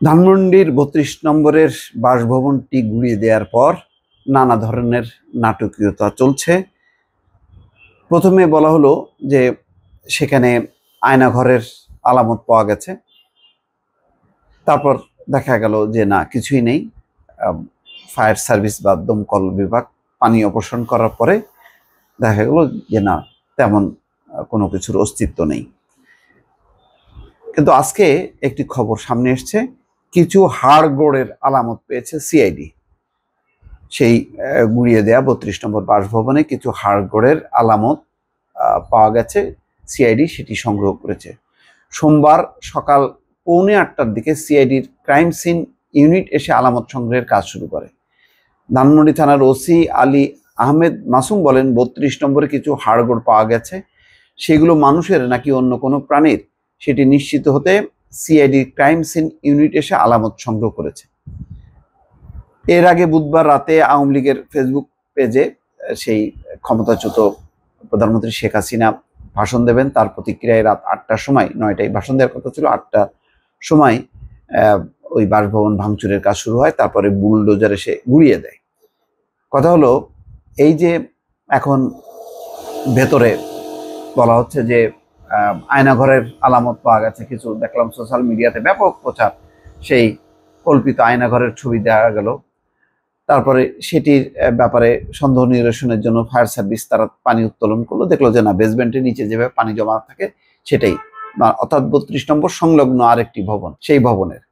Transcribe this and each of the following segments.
ধানমন্ডির ৩২ নম্বরের বাসভবনটি গুঁড়িয়ে দেওয়ার পর নানা ধরনের নাটকীয়তা চলছে। প্রথমে বলা হলো যে সেখানে আয়নাঘরের আলামত পাওয়া গেছে, তারপর দেখা গেল যে না, কিছুই নেই। ফায়ার সার্ভিস বা দমকল বিভাগ পানি অপসারণ করার পরে দেখা গেল যে না, তেমন কোনো কিছুর অস্তিত্ব নেই। কিন্তু আজকে একটি খবর সামনে এসছে, কিছু হাড়গোড়ের আলামত পেয়েছে সিআইডি। সেই গুঁড়িয়ে দেয়া ৩২ নম্বর বাসভবনে কিছু হাড়গোড়ের আলামত পাওয়া গেছে, সিআইডি সেটি সংগ্রহ করেছে। সোমবার সকাল 7:45টার দিকে সিআইডির ক্রাইম সিন ইউনিট এসে আলামত সংগ্রহের কাজ শুরু করে। ধানমন্ডি থানার ওসি আলী আহমেদ মাসুম বলেন, ৩২ নম্বরে কিছু হাড়গোড় পাওয়া গেছে, সেগুলো মানুষের নাকি অন্য কোনো প্রাণীর সেটি নিশ্চিত হতে সিআইডি ক্রাইম সিন ইউনিট এসে আলামত সংগ্রহ করেছে। এর আগে বুধবার রাতে আওয়ামী লীগের ফেসবুক পেজে সেই ক্ষমতাচ্যুত প্রধানমন্ত্রী শেখ হাসিনা ভাষণ দেবেন, তার প্রতিক্রিয়ায় রাত ৮টার সময়, ৯টায় ভাষণ দেওয়ার কথা ছিল, ৮টার সময় ওই বাসভবন ভাঙচুরের কাজ শুরু হয়, তারপরে বুলডোজার এসে গুঁড়িয়ে দেয়। কথা হলো এই যে এখন ভেতরে বলা হচ্ছে যে আয়নাঘরের আলামত পাওয়া গেছে, কিছু দেখলাম সোশ্যাল মিডিয়াতে ব্যাপক প্রচার, সেই কল্পিত আয়নাঘরের ছবি দেওয়া গেল। তারপরে সেটির ব্যাপারে সন্দেহ নিরসনের জন্য ফায়ার সার্ভিস তারা পানি উত্তোলন করলো, দেখলো যে না, বেসমেন্টের নিচে যেভাবে পানি জমা থাকে সেটাই, অর্থাৎ ৩২ নম্বর সংলগ্ন আরেকটি ভবন, সেই ভবনের।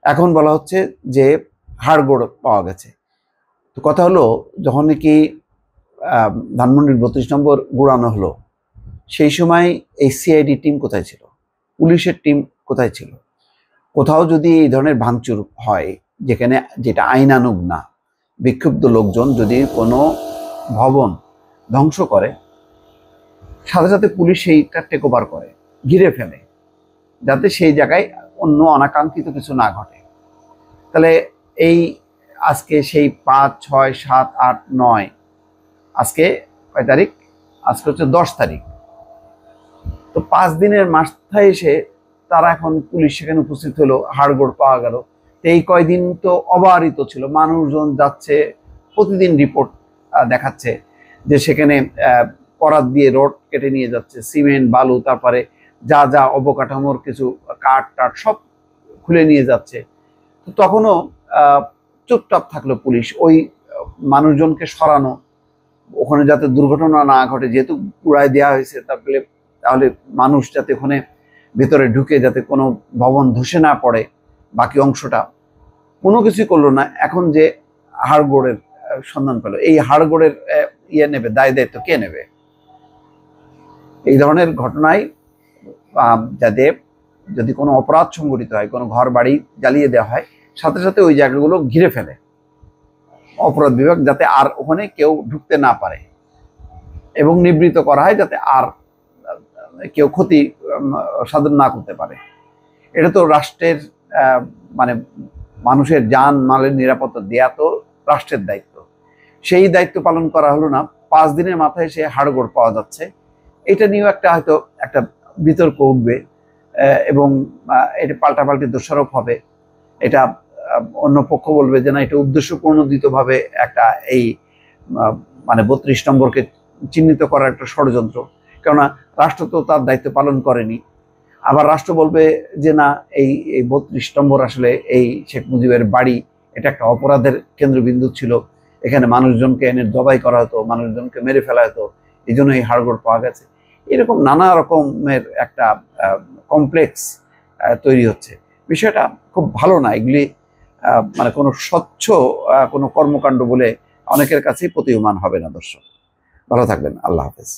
এখন বলা হচ্ছে যে হাড়গোড় পাওয়া গেছে। তো কথা হলো, যখন নাকি ধানমন্ডির ৩২ নম্বর গুড়ানো হলো, সেই সময় এই সিআইডি টিম কোথায় ছিল, পুলিশের টিম কোথায় ছিল? কোথাও যদি এই ধরনের ভাঙচুর হয়, যেখানে যেটা আইনানুগ না, বিক্ষুব্ধ লোকজন যদি কোনো ভবন ধ্বংস করে, সাথে সাথে পুলিশ সেইটা টেক ওভার করে, ঘিরে ফেলে, যাতে সেই জায়গায় অন্য অনাকাঙ্ক্ষিত কিছু না ঘটে। তাহলে এই আজকে সেই ৫, ৬, ৭, ৮, ৯, আজকে কয় তারিখ? আজকে হচ্ছে ১০ তারিখ। তো ৫ দিনের মাথায় এসে তারা এখন পুলিশ সেখানে উপস্থিত হলো, হাড়গোড় পাওয়া গেল। এই কয়দিন তো অবারিত ছিল, মানুষজন যাচ্ছে, প্রতিদিন রিপোর্ট দেখাচ্ছে যে সেখানে করাত দিয়ে রড কেটে নিয়ে যাচ্ছে, সিমেন্ট, বালু, তারপরে যা যা অবকাঠামোর কিছু কাঠ টাট সব খুলে নিয়ে যাচ্ছে। তো তখনও চুপচাপ থাকলো পুলিশ, ওই মানুষজনকে সরানো, ওখানে যাতে দুর্ঘটনা না ঘটে, যেহেতু পুড়ায় দেওয়া হয়েছে, তাহলে মানুষ যাতে ওখানে ভেতরে ঢুকে যাতে কোনো ভবন ধসে না পড়ে, বাকি অংশটা কোনো কিছুই করলো না। এখন যে হাড়গোড়ের সন্ধান পেল, এই হাড়গোড়ের নেবে, দায় দায়িত্ব কে নেবে? এই ধরনের ঘটনায় যাতে যদি কোনো অপরাধ সংঘটিত হয়, কোনো ঘর বাড়ি জ্বালিয়ে দেওয়া হয়, সাথে সাথে ওই জায়গাগুলো ঘিরে ফেলে অপরাধ বিভাগ, যাতে আর ওখানে কেউ ঢুকতে না পারে, এবং নিবৃত করা হয় যাতে আর কেউ ক্ষতি সাধন না করতে পারে। এটা তো রাষ্ট্রের মানে মানুষের জান মালের নিরাপত্তা দেয়া তো রাষ্ট্রের দায়িত্ব, সেই দায়িত্ব পালন করা হলো না। ৫ দিনের মাথায় সে হাড়গোড় পাওয়া যাচ্ছে, এটা নিয়েও হয়তো একটা বিতর্ক উঠবে, এবং এটা পাল্টাপাল্টি দোষারোপ হবে। এটা অন্য পক্ষ বলবে যে না, এটা উদ্দেশ্যপ্রণোদিতভাবে একটা এই মানে ৩২ নম্বরকে চিহ্নিত করার একটা ষড়যন্ত্র, কেননা রাষ্ট্র তো তার দায়িত্ব পালন করেনি। আবার রাষ্ট্র বলবে যে না, এই ৩২ নম্বর আসলে এই শেখ মুজিবের বাড়ি, এটা একটা অপরাধের কেন্দ্রবিন্দু ছিল, এখানে মানুষজনকে এনে জবাই করা হতো, মানুষজনকে মেরে ফেলা হতো, এই জন্য এই হাড়গোড় পাওয়া গেছে। এরকম নানা রকমের একটা কমপ্লেক্স তৈরি হচ্ছে। বিষয়টা খুব ভালো না। এগুলি মানে কোনো স্বচ্ছ কোনো কর্মকাণ্ড বলে অনেকের কাছেই প্রতীয়মান হবে না। দর্শক, ভালো থাকবেন। আল্লাহ হাফেজ।